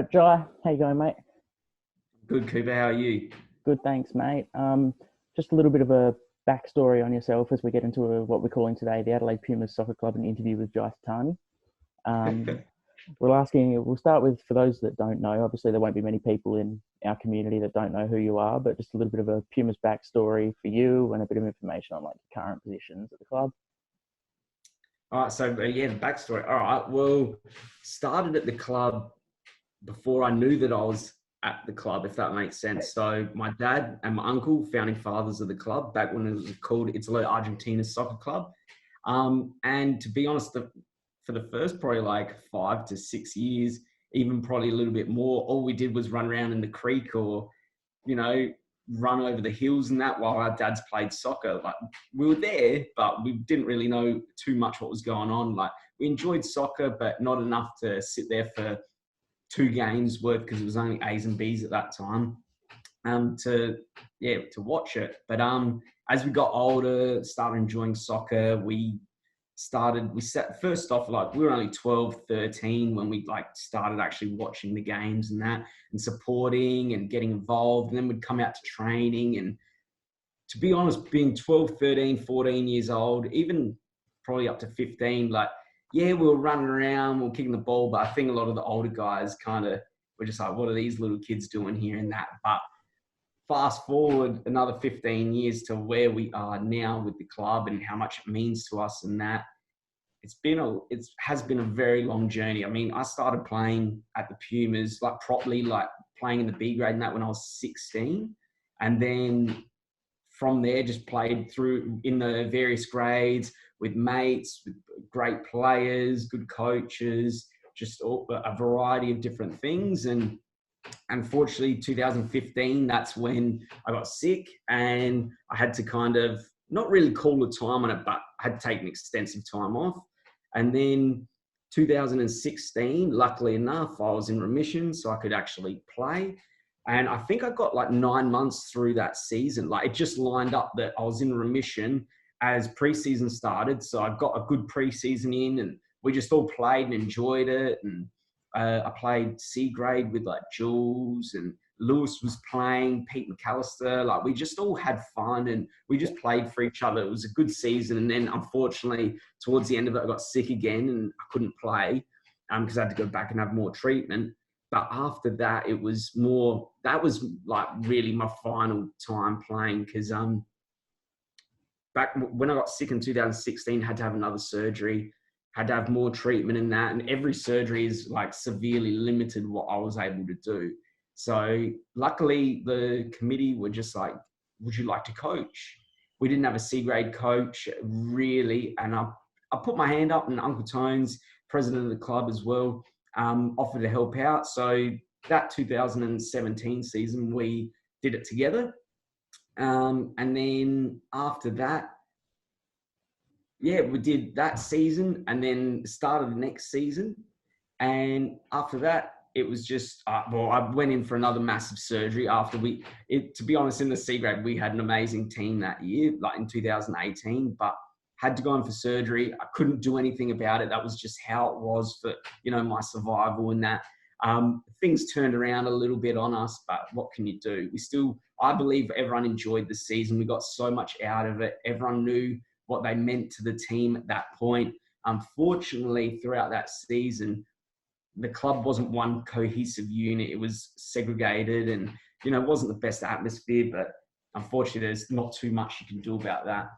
Jai, how you going, mate? Good, Cooper. How are you? Good, thanks, mate. Just a little bit of a backstory on yourself as we get into what we're calling today the Adelaide Pumas Soccer Club, an interview with Jai Totani. Um, we'll start with, for those that don't know, obviously there won't be many people in our community that don't know who you are, but just a little bit of a Pumas backstory for you and a bit of information on like your current positions at the club. All right. So, yeah, the backstory. All right. Well, started at the club before I knew that I was at the club, if that makes sense. So, my dad and my uncle, founding fathers of the club, back when it was called Adelaide Argentina Soccer Club. And to be honest, for the first probably like 5 to 6 years, even probably a little bit more, all we did was run around in the creek or, you know, run over the hills and that while our dads played soccer. Like, we were there, but we didn't really know too much what was going on. Like, we enjoyed soccer, but not enough to sit there for 2 games worth, because it was only A's and B's at that time, to watch it. But as we got older, started enjoying soccer, we set first off, like, we were only 12, 13 when we like started actually watching the games and that, and supporting and getting involved. And then we'd come out to training. And to be honest, being 12, 13, 14 years old, even probably up to 15, like, yeah, we were running around, we were kicking the ball, but I think a lot of the older guys kind of were just like, what are these little kids doing here and that? But fast forward another 15 years to where we are now with the club and how much it means to us, and that it has been a very long journey. I mean, I started playing at the Pumas, like properly, like playing in the B grade and that when I was 16. And then from there, just played through in the various grades with mates, with great players, good coaches, just a variety of different things. And unfortunately, 2015, that's when I got sick and I had to kind of not really call the time on it, but I had to take an extensive time off. And then 2016, luckily enough, I was in remission, so I could actually play. And I think I got like 9 months through that season. Like, it just lined up that I was in remission as preseason started. So I got a good preseason in, and we just all played and enjoyed it. And I played C grade with like Jules, and Lewis was playing, Pete McAllister. Like, we just all had fun and we just played for each other. It was a good season. And then unfortunately, towards the end of it, I got sick again and I couldn't play because I had to go back and have more treatment. But after that, that was like really my final time playing, because back when I got sick in 2016, had to have another surgery, had to have more treatment in that. And every surgery is like severely limited what I was able to do. So luckily the committee were just like, would you like to coach? We didn't have a C grade coach really. And I put my hand up, and Uncle Tones, president of the club as well, offered to help out. So that 2017 season, we did it together. And then after that, yeah, we did that season and then started the next season. And after that, it was just, I went in for another massive surgery after to be honest, in the C grade, we had an amazing team that year, like in 2018, but had to go in for surgery. I couldn't do anything about it. That was just how it was for, my survival and that. Things turned around a little bit on us, but what can you do? I believe everyone enjoyed the season. We got so much out of it. Everyone knew what they meant to the team at that point. Unfortunately, throughout that season, the club wasn't one cohesive unit. It was segregated and, it wasn't the best atmosphere, but unfortunately, there's not too much you can do about that.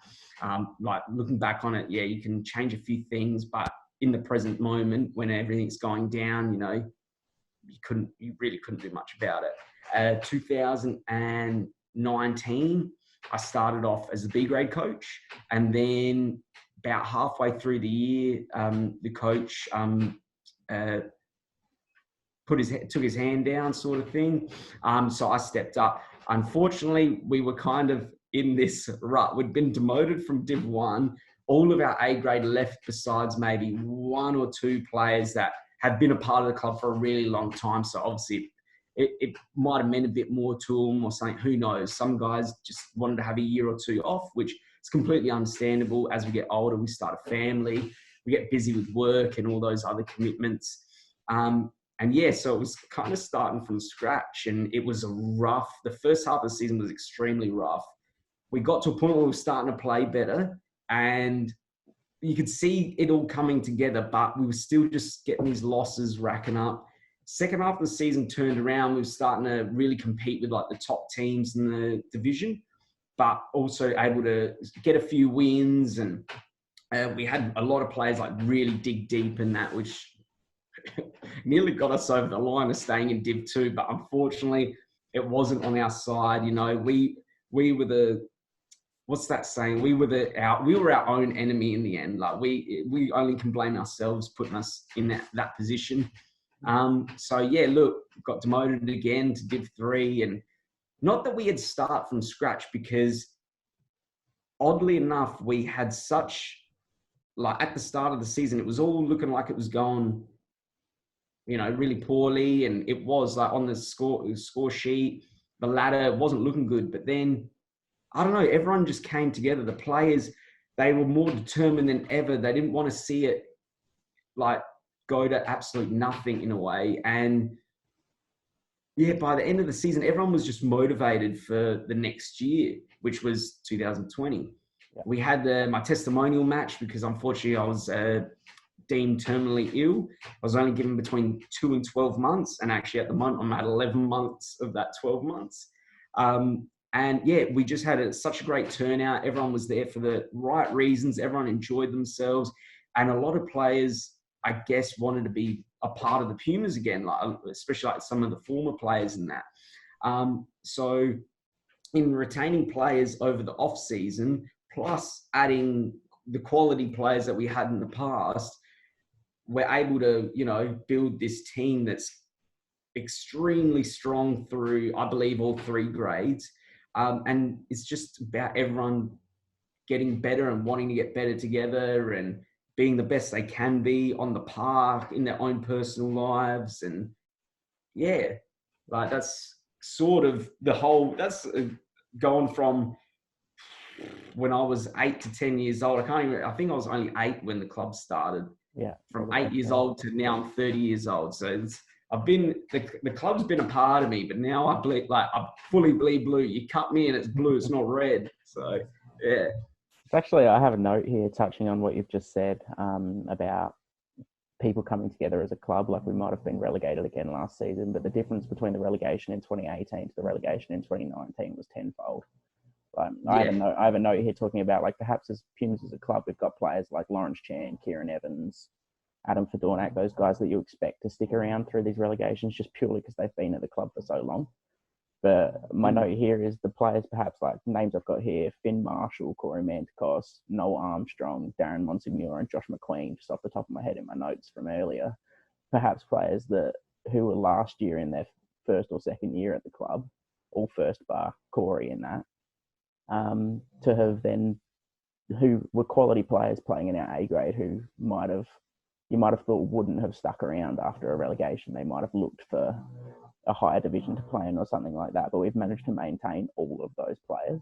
Like, looking back on it, yeah, you can change a few things, but in the present moment, when everything's going down, you really couldn't do much about it. 2019, I started off as a B grade coach, and then about halfway through the year, the coach took his hand down, sort of thing. So I stepped up. Unfortunately, we were kind of in this rut. We'd been demoted from Div 1. All of our A grade left, besides maybe one or two players that have been a part of the club for a really long time. So obviously it might have meant a bit more to them or something. Who knows? Some guys just wanted to have a year or two off, which is completely understandable. As we get older, we start a family, we get busy with work and all those other commitments. And yeah, so it was kind of starting from scratch, and it was the first half of the season was extremely rough. We got to a point where we were starting to play better, and you could see it all coming together, but we were still just getting these losses racking up. Second half of the season turned around. We were starting to really compete with like the top teams in the division, but also able to get a few wins. And we had a lot of players like really dig deep in that, which nearly got us over the line of staying in Div 2. But unfortunately, it wasn't on our side. You know, we were the, what's that saying? We were our own enemy in the end. Like we only can blame ourselves putting us in that position. So yeah, look, got demoted again to Div 3, and not that we had start from scratch, because oddly enough, we had such, like at the start of the season, it was all looking like it was going, you know, really poorly, and it was like on the score sheet, the ladder wasn't looking good. But then I don't know, everyone just came together. The players, they were more determined than ever. They didn't want to see it like go to absolute nothing in a way. And yeah, by the end of the season, everyone was just motivated for the next year, which was 2020. Yeah. We had my testimonial match because unfortunately I was deemed terminally ill. I was only given between 2 and 12 months. And actually at the moment, I'm at 11 months of that 12 months. And yeah, we just had such a great turnout. Everyone was there for the right reasons. Everyone enjoyed themselves. And a lot of players, I guess, wanted to be a part of the Pumas again, like especially like some of the former players in that. So in retaining players over the off season, plus adding the quality players that we had in the past, we're able to, you know, build this team that's extremely strong through, I believe, all 3 grades. And it's just about everyone getting better and wanting to get better together and being the best they can be on the park, in their own personal lives. And yeah, like that's sort of the whole, that's going from when I was 8 to 10 years old. I think I was only 8 when the club started. Yeah. From 8 years old to now I'm 30 years old. So the club's been a part of me, but now I fully bleed blue. You cut me and it's blue, it's not red. So yeah. Actually, I have a note here touching on what you've just said about people coming together as a club. Like we might have been relegated again last season, but the difference between the relegation in 2018 to the relegation in 2019 was tenfold. Like, yeah. I have a note here talking about like perhaps as Pumas as a club, we've got players like Lawrence Chan, Kieran Evans, Adam Fedornak, those guys that you expect to stick around through these relegations just purely because they've been at the club for so long. But my note here is the players, perhaps like names I've got here: Finn Marshall, Corey Mantikos, Noel Armstrong, Darren Monsignor, and Josh McQueen, just off the top of my head in my notes from earlier. Perhaps players who were last year in their first or second year at the club, all first bar Corey in that, to have then, who were quality players playing in our A grade who you might have thought wouldn't have stuck around after a relegation. They might have looked for a higher division to play in or something like that, but we've managed to maintain all of those players.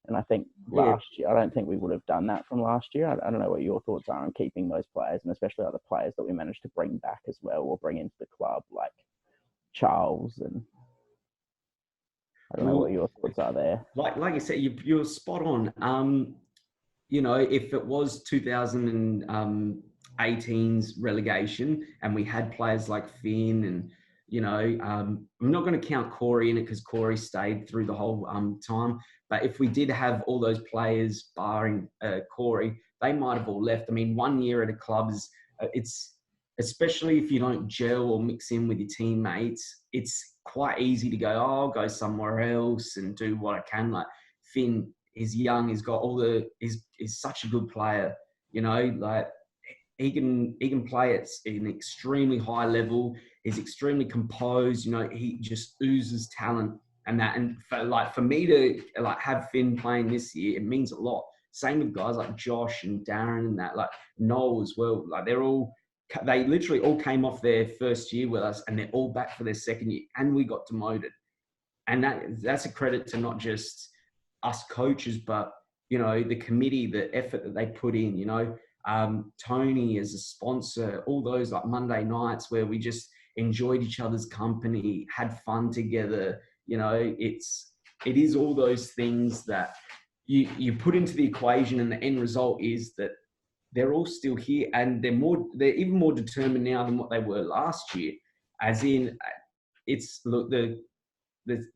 And I think last year, I don't think we would have done that from last year. I don't know what your thoughts are on keeping those players, and especially other players that we managed to bring back as well, or bring into the club, like Charles. And I don't know what your thoughts are there. Like you said, you're spot on. You know, if it was 2018's relegation and we had players like Finn and, you know, I'm not going to count Corey in it because Corey stayed through the whole time. But if we did have all those players barring Corey, they might have all left. I mean, 1 year at a club is, it's, especially if you don't gel or mix in with your teammates, it's quite easy to go, oh, I'll go somewhere else and do what I can. Like Finn is young, he's got he's such a good player, you know, like he can play at an extremely high level. He's extremely composed, you know, he just oozes talent and that. And for me to like have Finn playing this year, it means a lot. Same with guys like Josh and Darren and that, like Noel as well. Like they literally all came off their first year with us and they're all back for their second year and we got demoted. And that's a credit to not just us coaches, but, you know, the committee, the effort that they put in, you know, Tony as a sponsor, all those like Monday nights where enjoyed each other's company, had fun together. You know, it is all those things that you put into the equation, and the end result is that they're all still here, and they're even more determined now than what they were last year. As in, it's look, the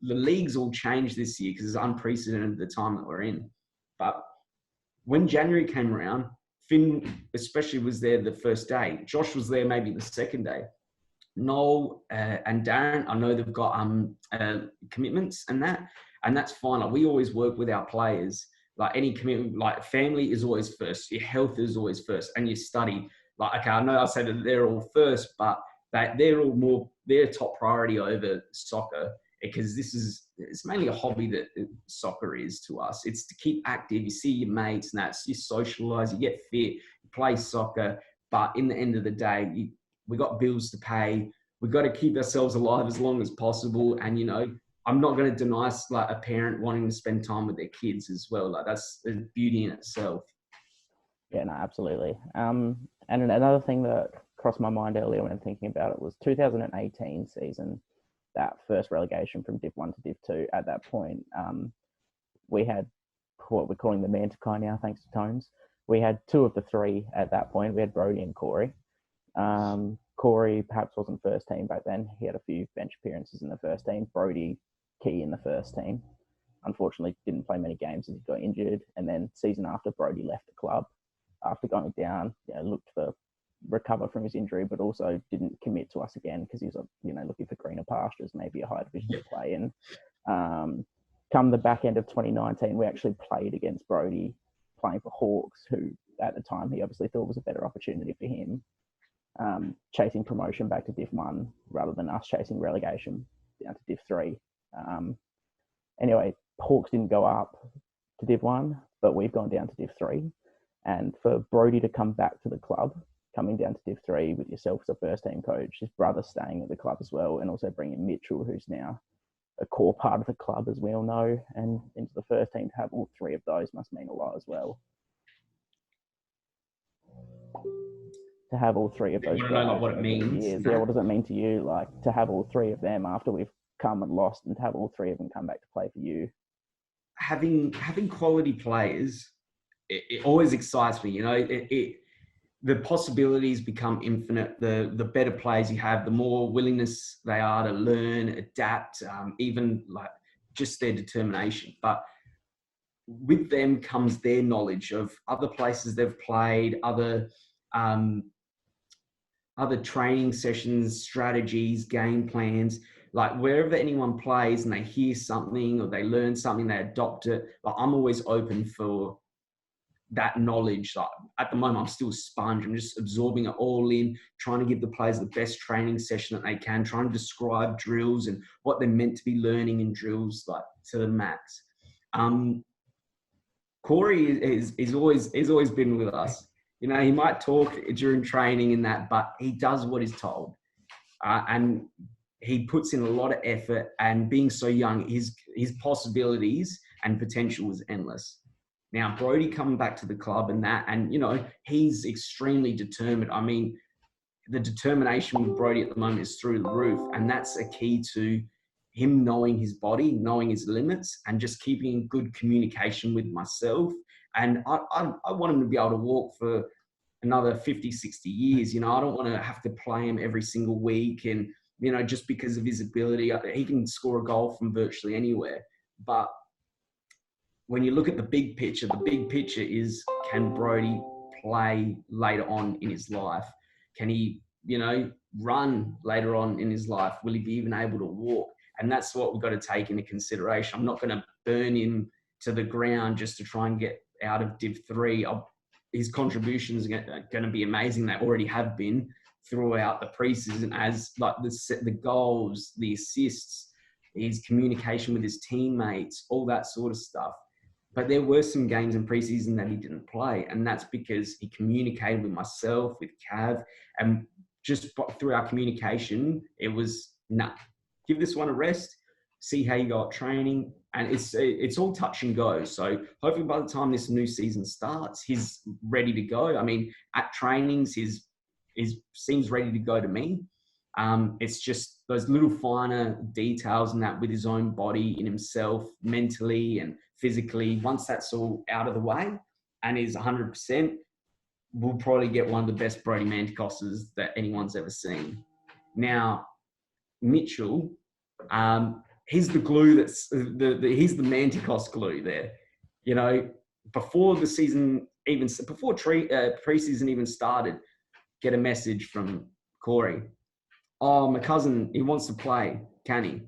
league's all changed this year because it's unprecedented the time that we're in. But when January came around, Finn especially was there the first day. Josh was there maybe the second day. Noel and Darren, I know they've got commitments and that's fine. Like, we always work with our players. Like, any commitment, like family is always first. Your health is always first, and your study. Like, okay, I know I say that they're all first, but they're all more their top priority over soccer, because it's mainly a hobby that soccer is to us. It's to keep active. You see your mates, and that's you socialise, you get fit, you play soccer. But in the end of the day, we got bills to pay. We've got to keep ourselves alive as long as possible. And, you know, I'm not going to deny like a parent wanting to spend time with their kids as well. Like, that's a beauty in itself. Yeah, no, absolutely. And another thing that crossed my mind earlier when thinking about it was 2018 season, that first relegation from Div 1 to Div 2. At that point, we had what we're calling the Mantikai now, thanks to Tones. We had two of the three at that point. We had Brody and Corey. Corey perhaps wasn't first team back then. He had a few bench appearances in the first team. Brody, key in the first team. Unfortunately, didn't play many games as he got injured. And then season after, Brody left the club after going down. Looked to recover from his injury, but also didn't commit to us again because he was, looking for greener pastures, maybe a higher division to play in. Come the back end of 2019, we actually played against Brody, playing for Hawks, who at the time he obviously thought was a better opportunity for him. Chasing promotion back to Div 1 rather than us chasing relegation down to Div 3. Anyway, Hawks didn't go up to Div 1, but we've gone down to Div 3. And for Brody to come back to the club, coming down to Div 3 with yourself as a first team coach, his brother staying at the club as well, and also bringing Mitchell, who's now a core part of the club, as we all know, and into the first team, to have all three of those must mean a lot as well. To have all three of those guys, know, like, what it means. Yeah, what does it mean to you? Like, to have all three of them after we've come and lost, and to have all three of them come back to play for you. Having quality players, it always excites me. You know, the possibilities become infinite. The better players you have, the more willingness they are to learn, adapt, even like just their determination. But with them comes their knowledge of other places they've played, other training sessions, strategies, game plans. Like, wherever anyone plays and they hear something or they learn something, they adopt it. Like, I'm always open for that knowledge. Like, at the moment, I'm still a sponge. I'm just absorbing it all in, trying to give the players the best training session that they can, trying to describe drills and what they're meant to be learning in drills, like, to the max. Corey is always been with us. You know, he might talk during training and that, but he does what he's told. And he puts in a lot of effort, and being so young, his possibilities and potential is endless. Now, Brody coming back to the club and you know, he's extremely determined. I mean, the determination with Brody at the moment is through the roof, and that's a key to him knowing his body, knowing his limits, and just keeping in good communication with myself. And I want him to be able to walk for another 50, 60 years. You know, I don't want to have to play him every single week. And, you know, just because of his ability, he can score a goal from virtually anywhere. But when you look at the big picture is, can Brody play later on in his life? Can he, you know, run later on in his life? Will he be even able to walk? And that's what we've got to take into consideration. I'm not going to burn him to the ground just to try and get out of Div 3. His contributions are going to be amazing. They already have been throughout the preseason, as like the goals, the assists, his communication with his teammates, all that sort of stuff. But there were some games in preseason that he didn't play, and that's because he communicated with myself, with Cav, and just through our communication, it was, give this one a rest, see how you go at training. And it's all touch and go. So hopefully by the time this new season starts, he's ready to go. I mean, at trainings, he seems ready to go to me. It's just those little finer details and that with his own body, in himself, mentally and physically. Once that's all out of the way and is 100%, we'll probably get one of the best Brody Manticosses that anyone's ever seen. Now, Mitchell, he's the glue he's the Manticos glue there. You know, before the season before preseason even started, get a message from Corey. Oh, my cousin, he wants to play. Can he?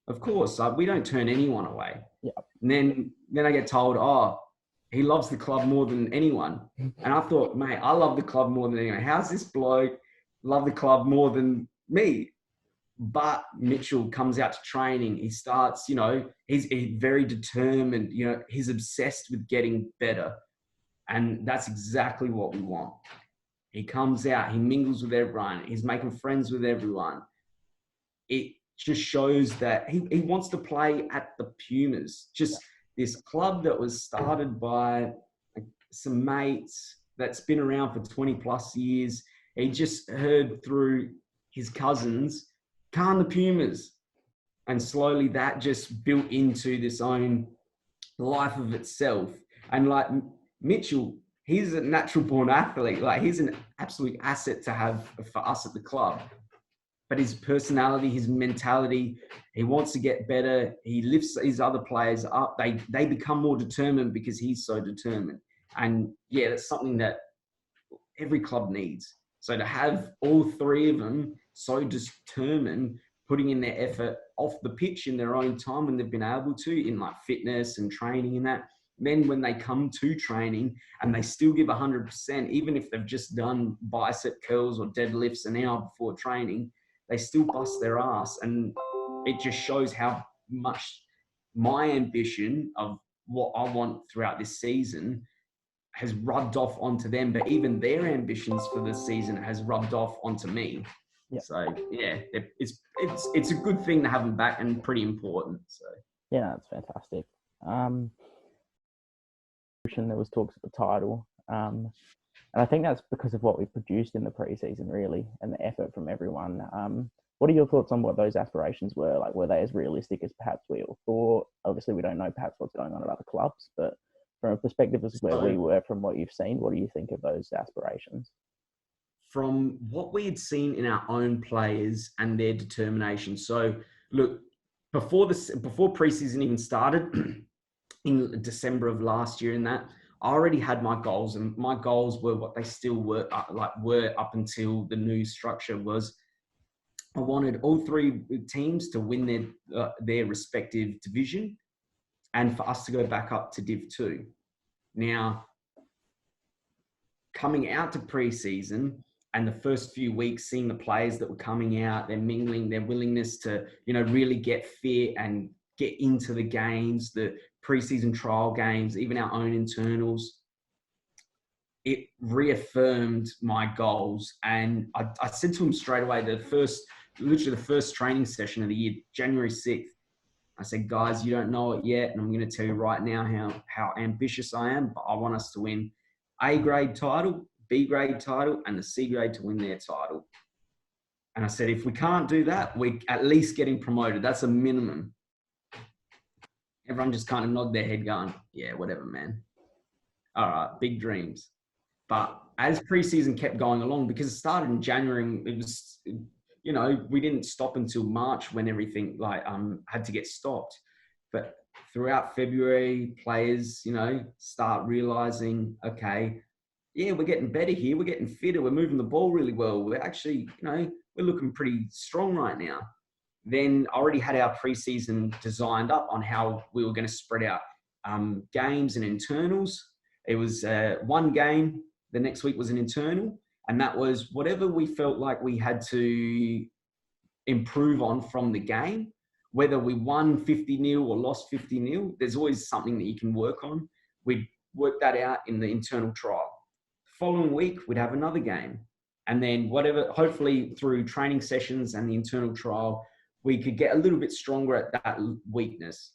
Of course. We don't turn anyone away. Yeah. And then I get told, oh, he loves the club more than anyone. And I thought, mate, I love the club more than anyone. How's this bloke love the club more than me? But Mitchell comes out to training. He starts, you know, he's very determined. You know, he's obsessed with getting better. And that's exactly what we want. He comes out, he mingles with everyone. He's making friends with everyone. It just shows that he wants to play at the Pumas. Just this club that was started by some mates that's been around for 20 plus years. He just heard through his cousins, can the Pumas? And slowly that just built into this own life of itself. And like Mitchell, he's a natural born athlete. Like he's an absolute asset to have for us at the club. But his personality, his mentality, he wants to get better. He lifts his other players up. They become more determined because he's so determined. And yeah, that's something that every club needs. So to have all three of them so determined, putting in their effort off the pitch in their own time when they've been able to, in like fitness and training and that, then when they come to training and they still give 100%, even if they've just done bicep curls or deadlifts an hour before training, they still bust their ass. And it just shows how much my ambition of what I want throughout this season has rubbed off onto them, but even their ambitions for the season has rubbed off onto me. Yeah. So yeah, it's a good thing to have them back and pretty important. So yeah, that's fantastic. There was talks of the title, and I think that's because of what we produced in the preseason, really, and the effort from everyone. What are your thoughts on what those aspirations were? Like, were they as realistic as perhaps we all thought? Obviously, we don't know perhaps what's going on at other clubs, but from a perspective of where we were, from what you've seen, what do you think of those aspirations? From what we had seen in our own players and their determination. So, look, before preseason even started, in December of last year, in that, I already had my goals, and my goals were what they still were up until the new structure was. I wanted all three teams to win their respective division, and for us to go back up to Div 2. Now, coming out to preseason and the first few weeks, seeing the players that were coming out, their mingling, their willingness to, you know, really get fit and get into the games, the preseason trial games, even our own internals, it reaffirmed my goals. And I said to them straight away, literally the first training session of the year, January 6th, I said, guys, you don't know it yet, and I'm going to tell you right now how ambitious I am, but I want us to win A grade title, B grade title, and the C grade to win their title. And I said, if we can't do that, we're at least getting promoted. That's a minimum. Everyone just kind of nodded their head going, yeah, whatever, man. All right, big dreams. But as preseason kept going along, because it started in January, it was, you know, we didn't stop until March when everything had to get stopped. But throughout February, players, you know, start realizing, okay, yeah, we're getting better here. We're getting fitter. We're moving the ball really well. We're actually, you know, we're looking pretty strong right now. Then I already had our preseason designed up on how we were going to spread out games and internals. It was one game. The next week was an internal. And that was whatever we felt like we had to improve on from the game, whether we won 50-0 or lost 50-0, there's always something that you can work on. We'd work that out in the internal trial. The following week, we'd have another game. And then whatever, hopefully through training sessions and the internal trial, we could get a little bit stronger at that weakness.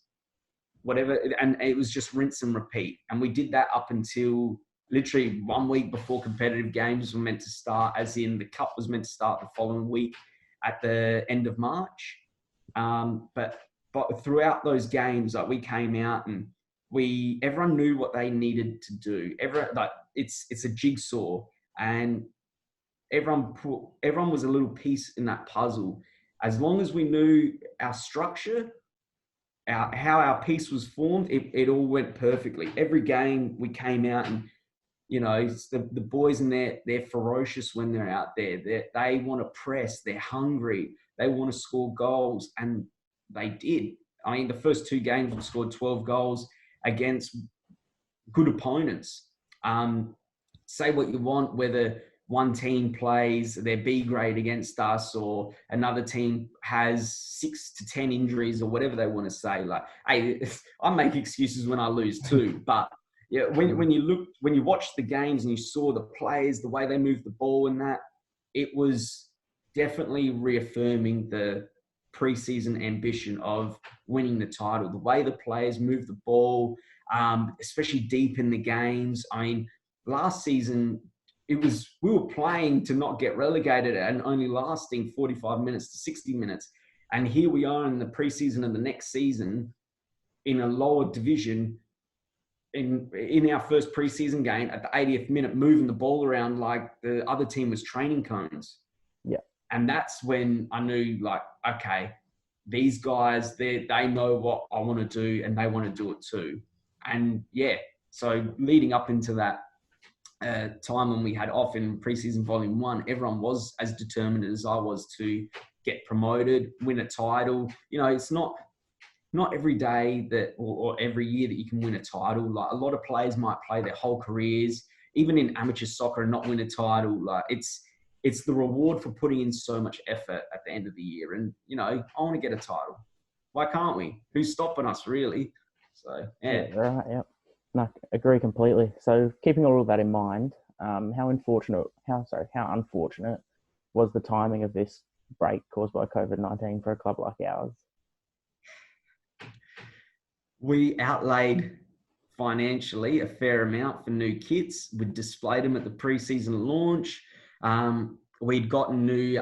Whatever, and it was just rinse and repeat. And we did that up until literally 1 week before competitive games were meant to start, as in the cup was meant to start the following week. at the end of March. But throughout those games, like we came out and everyone knew what they needed to do. It's a jigsaw, and everyone was a little piece in that puzzle. As long as we knew our structure, how our piece was formed, it all went perfectly. Every game we came out and, the boys in there, they're ferocious when they're out there. They want to press, they're hungry, they want to score goals, and they did. I mean, the first 2 games we scored 12 goals against good opponents. Say what you want, whether one team plays their B grade against us or another team has 6 to 10 injuries or whatever they want to say. Like, hey, I make excuses when I lose too, but yeah, when you watch the games and you saw the players, the way they moved the ball and that, it was definitely reaffirming the preseason ambition of winning the title. The way the players moved the ball, especially deep in the games. I mean, last season, we were playing to not get relegated and only lasting 45 minutes to 60 minutes. And here we are in the preseason of the next season in a lower division in our first preseason game at the 80th minute, moving the ball around like the other team was training cones. Yeah. And that's when I knew, like, okay, these guys, they know what I want to do and they want to do it too. And yeah, so leading up into that time when we had off in preseason volume 1, everyone was as determined as I was to get promoted, win a title. It's not every day that or every year that you can win a title. Like, a lot of players might play their whole careers, even in amateur soccer, and not win a title. Like, it's the reward for putting in so much effort at the end of the year. And, I want to get a title. Why can't we? Who's stopping us, really? So, yeah. Right, yeah. No, agree completely. So keeping all of that in mind, how unfortunate was the timing of this break caused by COVID-19 for a club like ours? We outlaid financially a fair amount for new kits. We displayed them at the preseason launch. We'd gotten new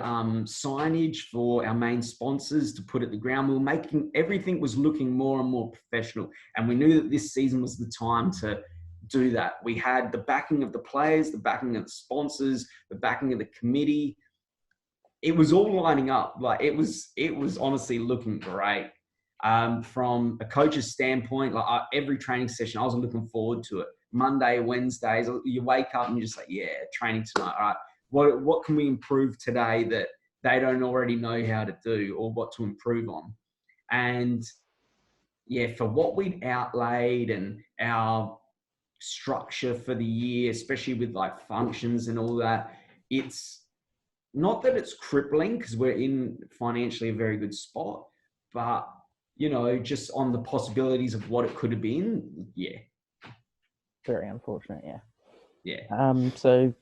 signage for our main sponsors to put at the ground. We were making, everything was looking more and more professional. And we knew that this season was the time to do that. We had the backing of the players, the backing of the sponsors, the backing of the committee. It was all lining up. Like, it was honestly looking great. From a coach's standpoint, like every training session, I was looking forward to it. Monday, Wednesdays, you wake up and you're just like, yeah, training tonight. All right. What can we improve today that they don't already know how to do, or what to improve on? And yeah, for what we'd outlaid and our structure for the year, especially with like functions and all that, it's not that it's crippling because we're in financially a very good spot, but just on the possibilities of what it could have been, yeah. Very unfortunate, yeah. Yeah. So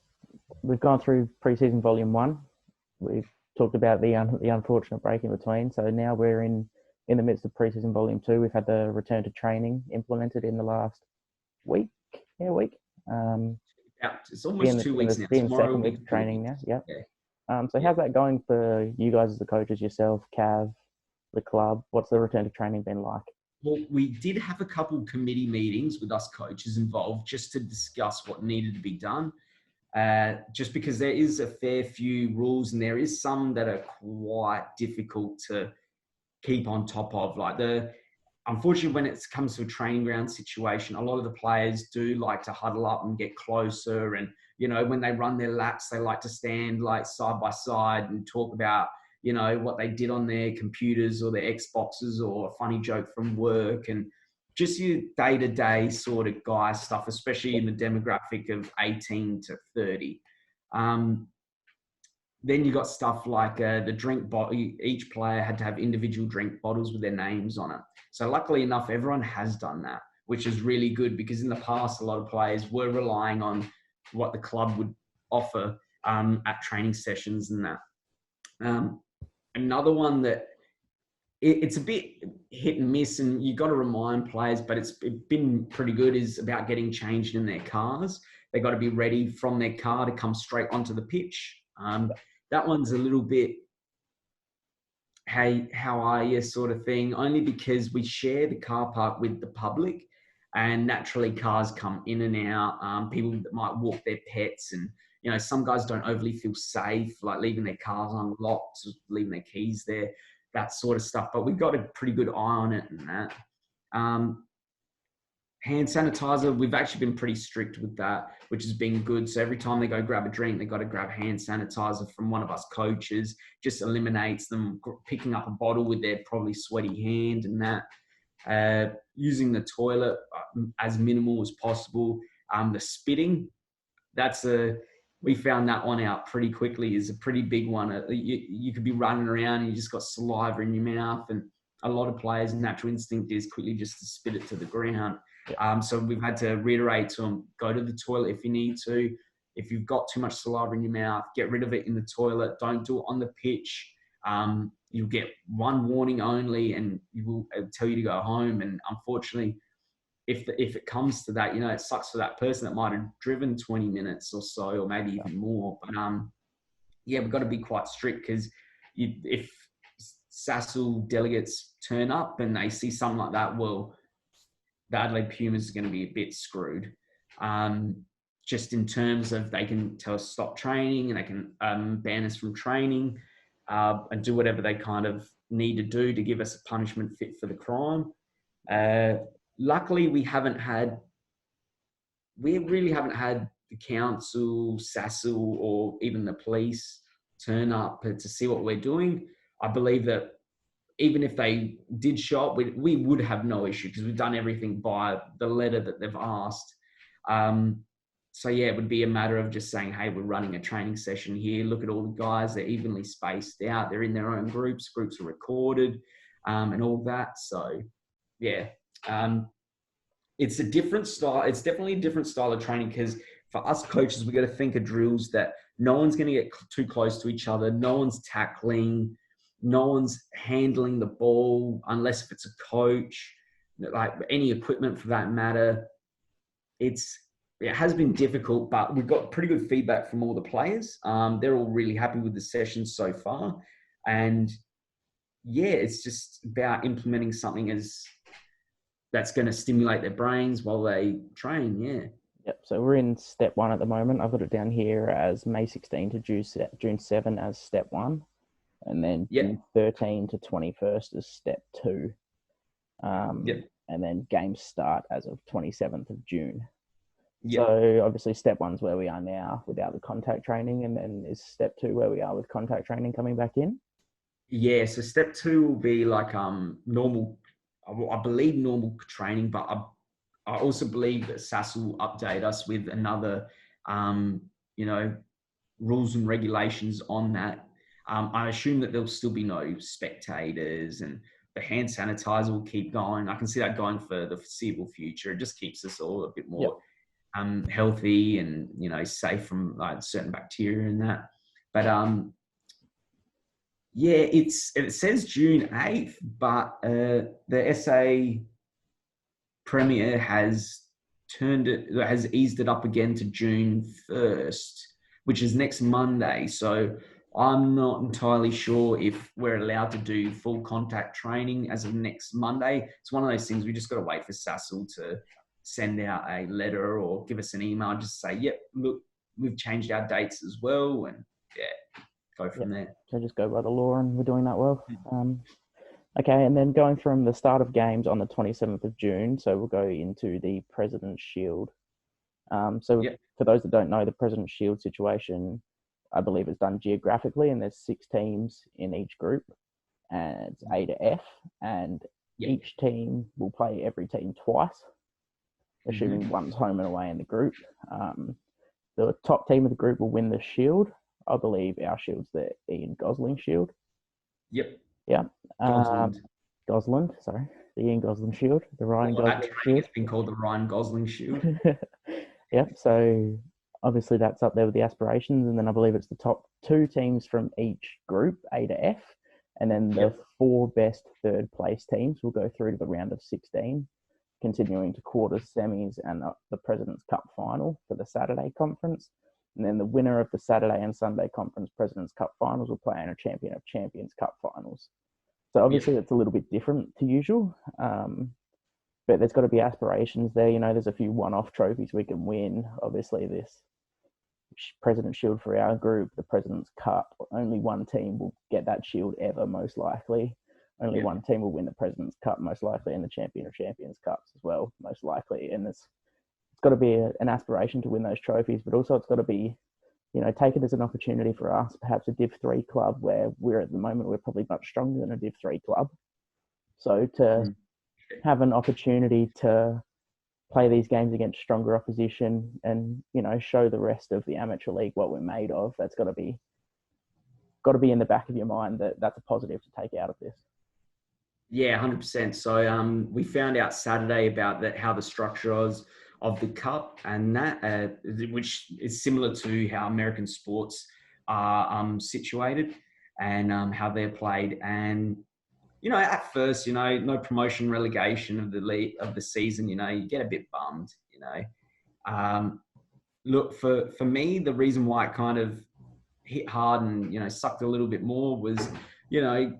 we've gone through preseason volume 1. We've talked about the unfortunate break in between. So now we're in the midst of preseason volume 2. We've had the return to training implemented in the last week. Yeah, week. It's almost 2 weeks now. Tomorrow second week of training now. Yep. Yeah. So how's that going for you guys as the coaches, yourself, Cav, the club? What's the return to training been like? Well, we did have a couple committee meetings with us coaches involved just to discuss what needed to be done. Just because there is a fair few rules and there is some that are quite difficult to keep on top of. Like, unfortunately, when it comes to a training ground situation, a lot of the players do like to huddle up and get closer. And, when they run their laps, they like to stand like side by side and talk about, what they did on their computers or their Xboxes or a funny joke from work, and just your day-to-day sort of guy stuff, especially in the demographic of 18 to 30. Then you got stuff like the drink bottle. Each player had to have individual drink bottles with their names on it. So luckily enough, everyone has done that, which is really good, because in the past, a lot of players were relying on what the club would offer at training sessions and that. Another one that it's a bit hit and miss, and you got to remind players, but it's been pretty good, is about getting changed in their cars. They got to be ready from their car to come straight onto the pitch. That one's a little bit hey, how are you sort of thing, only because we share the car park with the public, and naturally cars come in and out. People that might walk their pets, and some guys don't overly feel safe, like leaving their cars unlocked, leaving their keys there, that sort of stuff. But we've got a pretty good eye on it and that. Hand sanitizer, we've actually been pretty strict with that, which has been good. So every time they go grab a drink, they got to grab hand sanitizer from one of us coaches. Just eliminates them picking up a bottle with their probably sweaty hand and that. Using the toilet as minimal as possible. The spitting, we found that one out pretty quickly, is a pretty big one. You could be running around and you just got saliva in your mouth, and a lot of players' natural instinct is quickly just to spit it to the ground. So we've had to reiterate to them, go to the toilet if you need to. If you've got too much saliva in your mouth, get rid of it in the toilet. Don't do it on the pitch. You'll get one warning only, and it'll tell you to go home. And unfortunately, if it comes to that, it sucks for that person that might have driven 20 minutes or so, or maybe even more. But we've got to be quite strict, because if SASL delegates turn up and they see something like that, well, the Adelaide Pumas is going to be a bit screwed. Just in terms of, they can tell us stop training, and they can ban us from training, and do whatever they kind of need to do to give us a punishment fit for the crime. Luckily, we really haven't had the council, SASL, or even the police turn up to see what we're doing. I believe that even if they did show up, we would have no issue, because we've done everything by the letter that they've asked. It would be a matter of just saying, hey, we're running a training session here. Look at all the guys. They're evenly spaced out. They're in their own groups. Groups are recorded, and all that. So, yeah. It's a different style. It's definitely a different style of training, because for us coaches, we got to think of drills that no one's going to get too close to each other. No one's tackling. No one's handling the ball, unless if it's a coach, like any equipment for that matter. It has been difficult, but we've got pretty good feedback from all the players. They're all really happy with the sessions so far. And it's just about implementing something that's going to stimulate their brains while they train. Yep. So we're in step 1 at the moment. I've got it down here as May 16 to June 7 as step 1. And then June 13 to 21st is step 2. And then games start as of 27th of June. So obviously step 1's where we are now without the contact training, and then is step 2 where we are with contact training coming back in? So step 2 will be like normal, I believe normal training, but I also believe that SAS will update us with another, rules and regulations on that. I assume that there'll still be no spectators, and the hand sanitizer will keep going. I can see that going for the foreseeable future. It just keeps us all a bit more healthy and, safe from like certain bacteria and that. But it says June 8th, but the SA Premier has eased it up again to June 1st, which is next Monday. So I'm not entirely sure if we're allowed to do full contact training as of next Monday. It's one of those things we just got to wait for SASL to send out a letter or give us an email, just say, yep, look, we've changed our dates as well, and go from there. So just go by the law, and we're doing that well. Okay, and then going from the start of games on the 27th of June, so we'll go into the President's Shield. For those that don't know, the President's Shield situation, I believe it's done geographically, and there's 6 teams in each group, and it's A to F, and each team will play every team twice, assuming one's home and away in the group. The top team of the group will win the Shield. I believe our Shield's the Ian Gosling Shield. Gosling, sorry. The Ian Gosling Shield. The Ryan Gosling Shield. It's been called the Ryan Gosling Shield. So obviously that's up there with the aspirations, and then I believe it's the top 2 teams from each group, A to F, and then the 4 best third place teams will go through to the round of 16, continuing to quarters, semis, and the President's Cup final for the Saturday conference. And then the winner of the Saturday and Sunday conference President's Cup finals will play in a Champion of Champions Cup finals. So Yeah. obviously it's a little bit different to usual, but there's got to be aspirations there. There's a few one-off trophies we can win. Obviously, this President's Shield for our group, the President's Cup. Only one team will get that shield ever, most likely. Only Yeah. one team will win the President's Cup, most likely, and the Champion of Champions Cups as well, most likely. And it's got to be an aspiration to win those trophies, but also it's got to be, take it as an opportunity for us, perhaps a Div 3 club where we're at the moment, we're probably much stronger than a Div 3 club. So to have an opportunity to play these games against stronger opposition and, show the rest of the amateur league what we're made of, that's got to be in the back of your mind that that's a positive to take out of this. Yeah, 100%. So we found out Saturday about how the structure was of the cup, and that which is similar to how American sports are situated and how they're played. And at first, no promotion relegation of the league of the season, you get a bit bummed. Look, for me, the reason why it kind of hit hard and sucked a little bit more was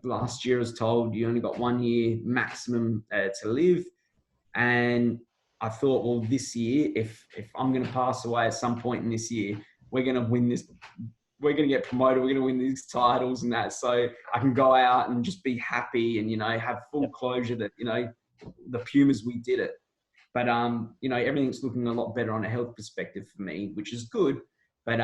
last year I was told you only got 1 year maximum to live, and I thought, well, this year, if I'm going to pass away at some point in this year, we're going to win this. We're going to get promoted. We're going to win these titles and that. So I can go out and just be happy and, have full closure that, the Pumas, we did it. But, everything's looking a lot better on a health perspective for me, which is good. But,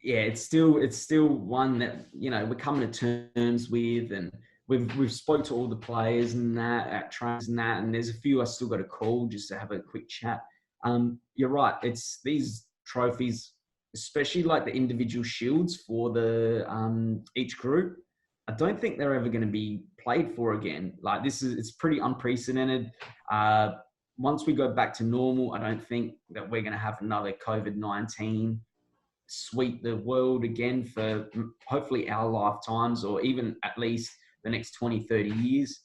yeah, it's still one that, we're coming to terms with, and we've spoke to all the players and that at trains and that, and there's a few I still got to call just to have a quick chat. You're right. It's these trophies, especially like the individual shields for the each group. I don't think they're ever going to be played for again. Like it's pretty unprecedented. Once we go back to normal, I don't think that we're going to have another COVID-19 sweep the world again for hopefully our lifetimes, or even at least the next 20, 30 years.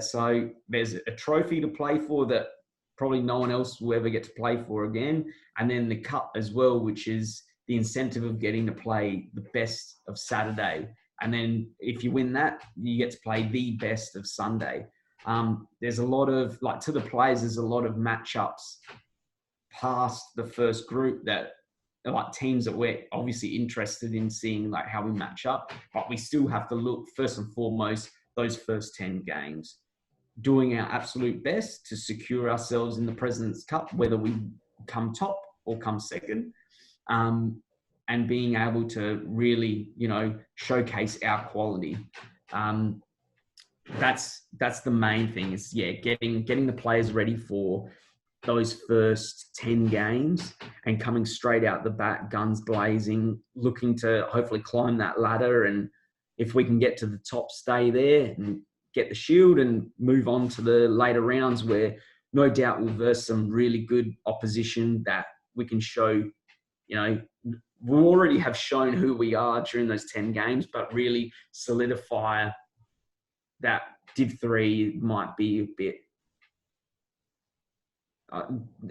So there's a trophy to play for that probably no one else will ever get to play for again. And then the cup as well, which is the incentive of getting to play the best of Saturday. And then if you win that, you get to play the best of Sunday. There's a lot of, to the players, there's a lot of matchups past the first group that like teams that we're obviously interested in seeing how we match up, but we still have to look first and foremost those first 10 games, doing our absolute best to secure ourselves in the President's Cup, whether we come top or come second, and being able to really, showcase our quality. That's the main thing is, getting the players ready for those first 10 games and coming straight out the bat, guns blazing, looking to hopefully climb that ladder. And if we can get to the top, stay there and get the shield and move on to the later rounds where no doubt we'll verse some really good opposition that we can show, we already have shown who we are during those 10 games, but really solidify that Div 3 might be a bit,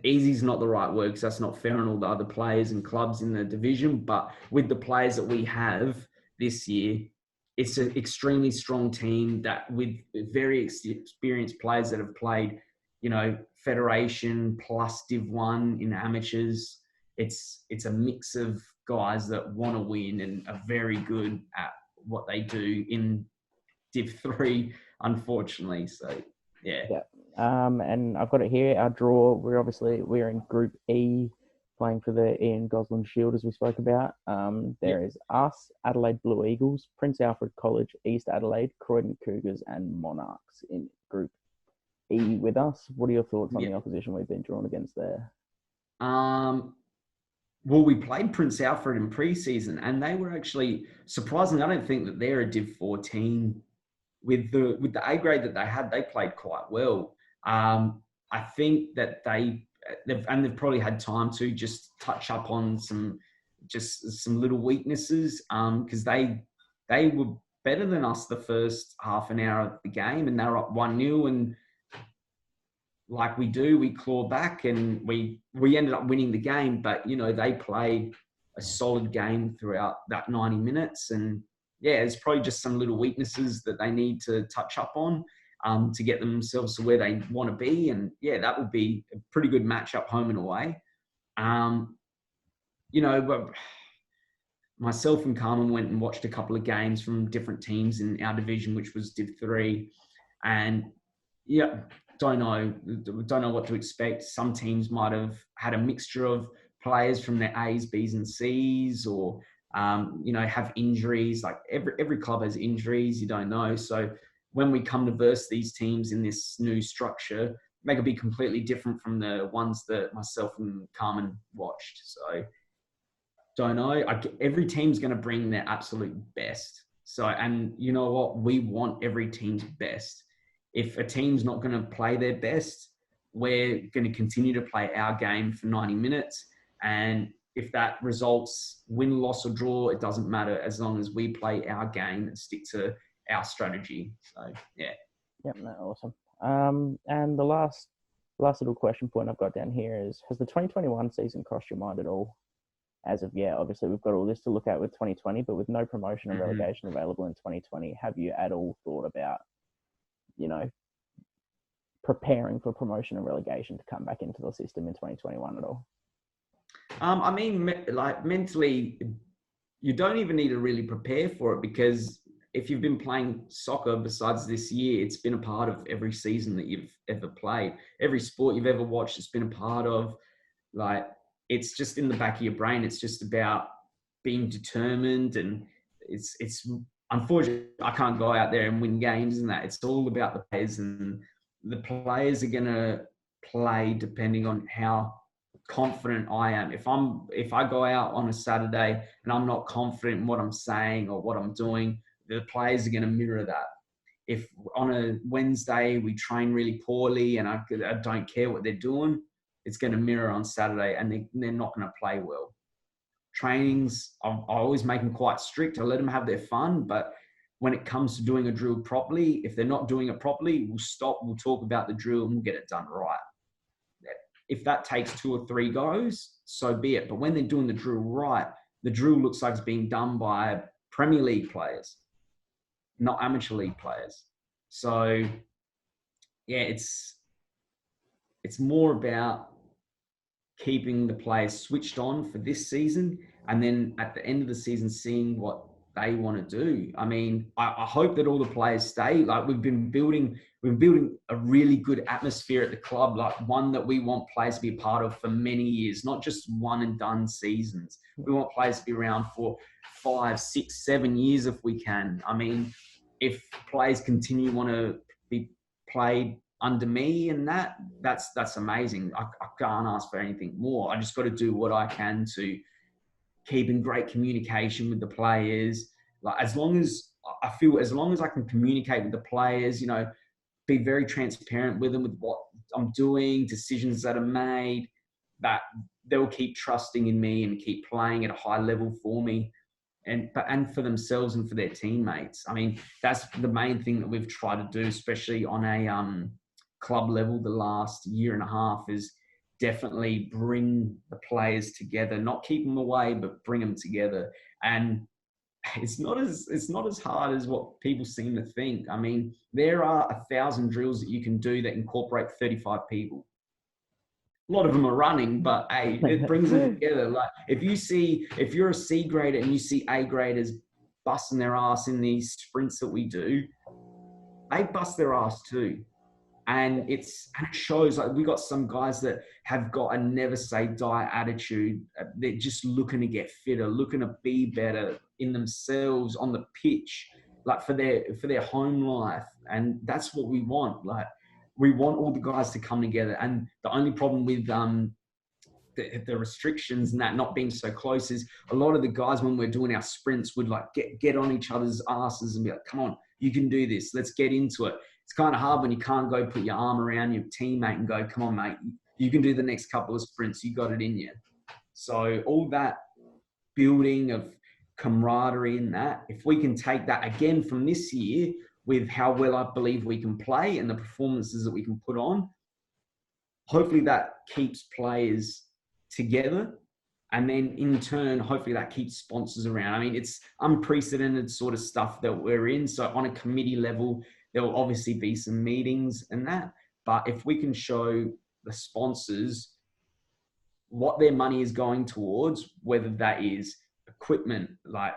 easy is not the right word because that's not fair on all the other players and clubs in the division. But with the players that we have this year, it's an extremely strong team that with very experienced players that have played, Federation plus Div 1 in amateurs. It's a mix of guys that want to win and are very good at what they do in Div 3, unfortunately. So, yeah. And I've got it here. Our draw, we're in Group E, playing for the Ian Gosling Shield, as we spoke about. There is us, Adelaide Blue Eagles, Prince Alfred College, East Adelaide, Croydon Cougars, and Monarchs in Group E with us. What are your thoughts on the opposition we've been drawn against there? Well, we played Prince Alfred in pre-season, and they were actually surprisingly. I don't think that they're a Div 4 team. With the A grade that they had, they played quite well. I think that they've probably had time to just touch up on some little weaknesses because they were better than us the first half an hour of the game, and they were up 1-0, and like we claw back and we ended up winning the game. But they played a solid game throughout that 90 minutes, and yeah, it's probably just some little weaknesses that they need to touch up on to get themselves to where they want to be. And yeah, that would be a pretty good matchup home and away. But myself and Carmen went and watched a couple of games from different teams in our division, which was Div 3. And yeah, don't know what to expect. Some teams might have had a mixture of players from their A's, B's and C's, or have injuries. Like every club has injuries, you don't know. So when we come to verse these teams in this new structure, they could be completely different from the ones that myself and Carmen watched. So don't know. Every team's going to bring their absolute best. So, and you know what? We want every team's best. If a team's not going to play their best, we're going to continue to play our game for 90 minutes. And if that results win, loss or draw, it doesn't matter as long as we play our game and stick to our strategy. So, yeah. Yep, no, awesome. And the last little question point I've got down here is, has the 2021 season crossed your mind at all? As of yet, obviously we've got all this to look at with 2020, but with no promotion and relegation available in 2020, have you at all thought about, preparing for promotion and relegation to come back into the system in 2021 at all? I mean, like mentally, you don't even need to really prepare for it, because if you've been playing soccer besides this year, it's been a part of every season that you've ever played. Every sport you've ever watched, it's been a part of. Like, it's just in the back of your brain. It's just about being determined, and it's unfortunately I can't go out there and win games and that. It's all about the players, and the players are going to play depending on how confident I am. If I go out on a Saturday and I'm not confident in what I'm saying or what I'm doing, the players are going to mirror that. If on a Wednesday we train really poorly and I don't care what they're doing, it's going to mirror on Saturday, and they're not going to play well. Trainings, I always make them quite strict. I let them have their fun, but when it comes to doing a drill properly, if they're not doing it properly, we'll stop, we'll talk about the drill, and we'll get it done right. If that takes 2 or 3 goes, so be it. But when they're doing the drill right, the drill looks like it's being done by Premier League players, not amateur league players. So, yeah, it's more about keeping the players switched on for this season, and then at the end of the season, seeing what they want to do. I mean, I hope that all the players stay. Like, we've been building a really good atmosphere at the club, like one that we want players to be a part of for many years, not just one and done seasons. We want players to be around for 5, 6, 7 years if we can. I mean, if players want to be played under me and that's amazing. I can't ask for anything more. I just got to do what I can to keep in great communication with the players. Like, as long as I can communicate with the players, be very transparent with them with what I'm doing, decisions that are made, that they'll keep trusting in me and keep playing at a high level for me and for themselves and for their teammates. I mean, that's the main thing that we've tried to do, especially on a club level the last year and a half, is definitely bring the players together, not keep them away, but bring them together. And it's not as hard as what people seem to think. I mean, there are 1,000 drills that you can do that incorporate 35 people. A lot of them are running, but hey, it brings them together. Like, if you're a C grader and you see A graders busting their ass in these sprints that we do, they bust their ass too. And it shows. Like, we got some guys that have got a never say die attitude. They're just looking to get fitter, looking to be better in themselves on the pitch, like for their home life. And that's what we want. Like, we want all the guys to come together. And the only problem with the restrictions and that not being so close is a lot of the guys, when we're doing our sprints, would like get on each other's asses and be like, come on, you can do this. Let's get into it. It's kind of hard when you can't go put your arm around your teammate and go, come on, mate, you can do the next couple of sprints. You got it in you. So all that building of camaraderie in that, if we can take that again from this year with how well I believe we can play and the performances that we can put on, hopefully that keeps players together And then in turn, hopefully that keeps sponsors around. I mean, it's unprecedented sort of stuff that we're in. So on a committee level, there will obviously be some meetings and that. But if we can show the sponsors what their money is going towards, whether that is equipment, like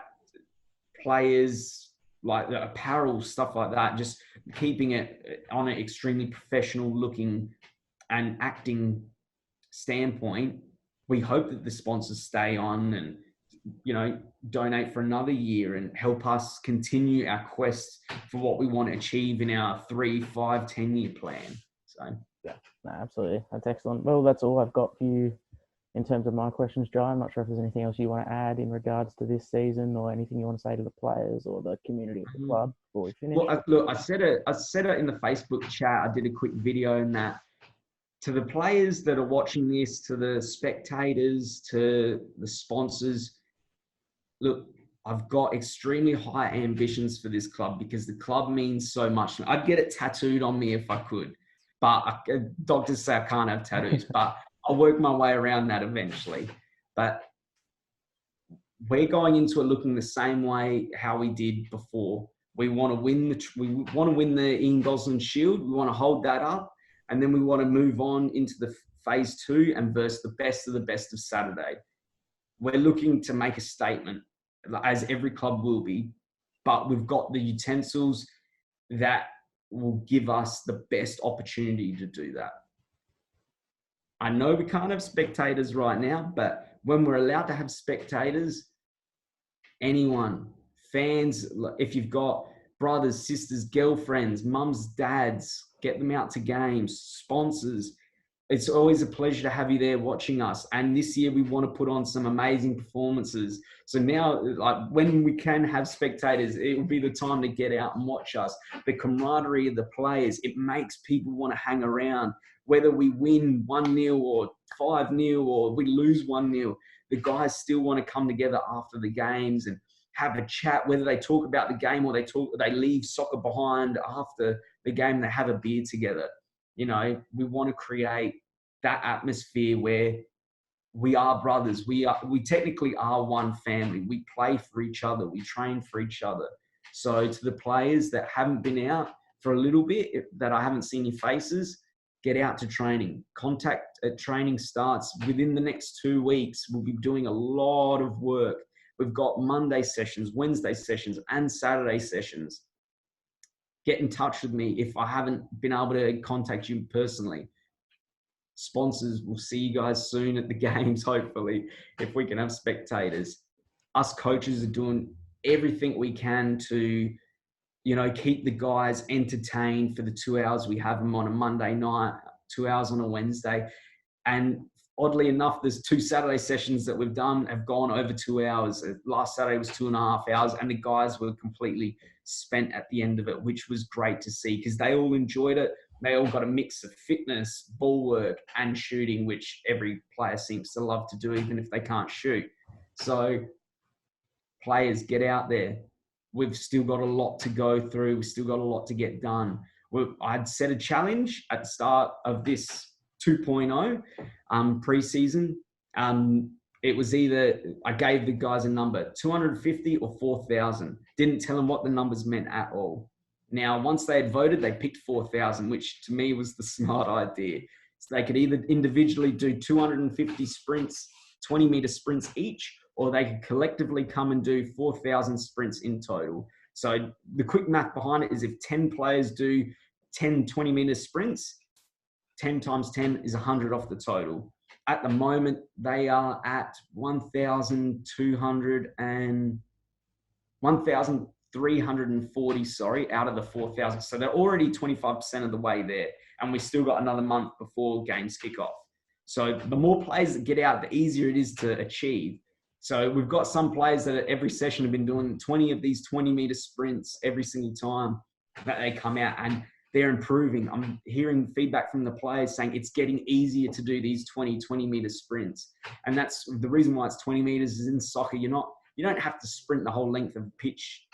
players, like the apparel, stuff like that, just keeping it on an extremely professional looking and acting standpoint, we hope that the sponsors stay on and, you know, donate for another year and help us continue our quest for what we want to achieve in our 3, 5, 10-year plan. So yeah, no, absolutely. That's excellent. Well, that's all I've got for you in terms of my questions, Jai. I'm not sure if there's anything else you want to add in regards to this season or anything you want to say to the players or the community of the club before we finish. Well, look, I said it in the Facebook chat. I did a quick video in that. To the players that are watching this, to the spectators, to the sponsors, look, I've got extremely high ambitions for this club because the club means so much. I'd get it tattooed on me if I could, but doctors say I can't have tattoos, but I'll work my way around that eventually. But we're going into it looking the same way how we did before. We want to win the Ian Gosling Shield. We want to hold that up. And then we want to move on into the phase 2 and verse the best of Saturday. We're looking to make a statement, as every club will be, but we've got the utensils that will give us the best opportunity to do that. I know we can't have spectators right now, but when we're allowed to have spectators, anyone, fans, if you've got brothers, sisters, girlfriends, mums, dads, get them out to games, sponsors. It's always a pleasure to have you there watching us. And this year we want to put on some amazing performances. So now, like when we can have spectators, it will be the time to get out and watch us. The camaraderie of the players, it makes people want to hang around. Whether we win 1-0 or 5-0 or we lose 1-0, the guys still want to come together after the games and have a chat, whether they talk about the game or they leave soccer behind after the game, they have a beer together. You know, we want to create that atmosphere where we are brothers. We technically are one family. We play for each other. We train for each other. So to the players that haven't been out for a little bit, that I haven't seen your faces, get out to training. Contact at training starts within the next 2 weeks. We'll be doing a lot of work. We've got Monday sessions, Wednesday sessions, and Saturday sessions. Get in touch with me if I haven't been able to contact you personally. Sponsors, we'll see you guys soon at the games, hopefully, if we can have spectators. Us coaches are doing everything we can to, you know, keep the guys entertained for the 2 hours we have them on a Monday night, 2 hours on a Wednesday. And oddly enough, there's 2 Saturday sessions that we've done have gone over 2 hours. Last Saturday was 2.5 hours, and the guys were completely spent at the end of it, which was great to see because they all enjoyed it. They all got a mix of fitness, ball work, and shooting, which every player seems to love to do, even if they can't shoot. So players, get out there. We've still got a lot to go through. We've still got a lot to get done. I'd set a challenge at the start of this 2.0 preseason. It was either, I gave the guys a number, 250 or 4,000. Didn't tell them what the numbers meant at all. Now, once they had voted, they picked 4,000, which to me was the smart idea. So they could either individually do 250 sprints, 20-meter sprints each, or they could collectively come and do 4,000 sprints in total. So the quick math behind it is if 10 players do 10 20-meter sprints, 10 times 10 is 100 off the total. At the moment, they are at 1,340, out of the 4,000. So they're already 25% of the way there. And we still got another month before games kick off. So the more players that get out, the easier it is to achieve. So we've got some players that at every session have been doing 20 of these 20-meter sprints every single time that they come out, and they're improving. I'm hearing feedback from the players saying it's getting easier to do these 20-meter sprints. And that's the reason why it's 20 meters is in soccer. You don't have to sprint the whole length of the pitch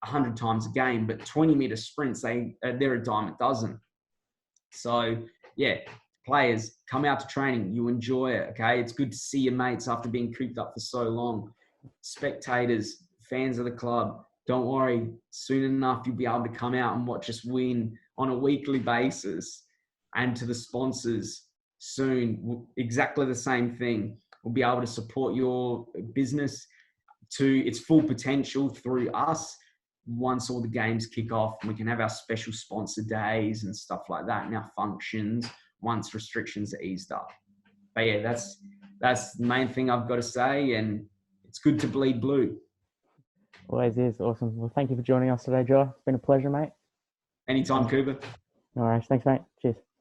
100 times a game, but 20-meter sprints, they're a dime a dozen. So yeah, players, come out to training. You enjoy it, okay? It's good to see your mates after being cooped up for so long. Spectators, fans of the club, don't worry. Soon enough, you'll be able to come out and watch us win on a weekly basis. And to the sponsors, soon, exactly the same thing. We'll be able to support your business to its full potential through us once all the games kick off. We can have our special sponsor days and stuff like that, and our functions once restrictions are eased up. But yeah, that's the main thing I've got to say, and it's good to bleed blue. Always is. Awesome. Well, thank you for joining us today, Jai. It's been a pleasure, mate. Anytime, Cooper. No worries. Thanks, mate. Cheers.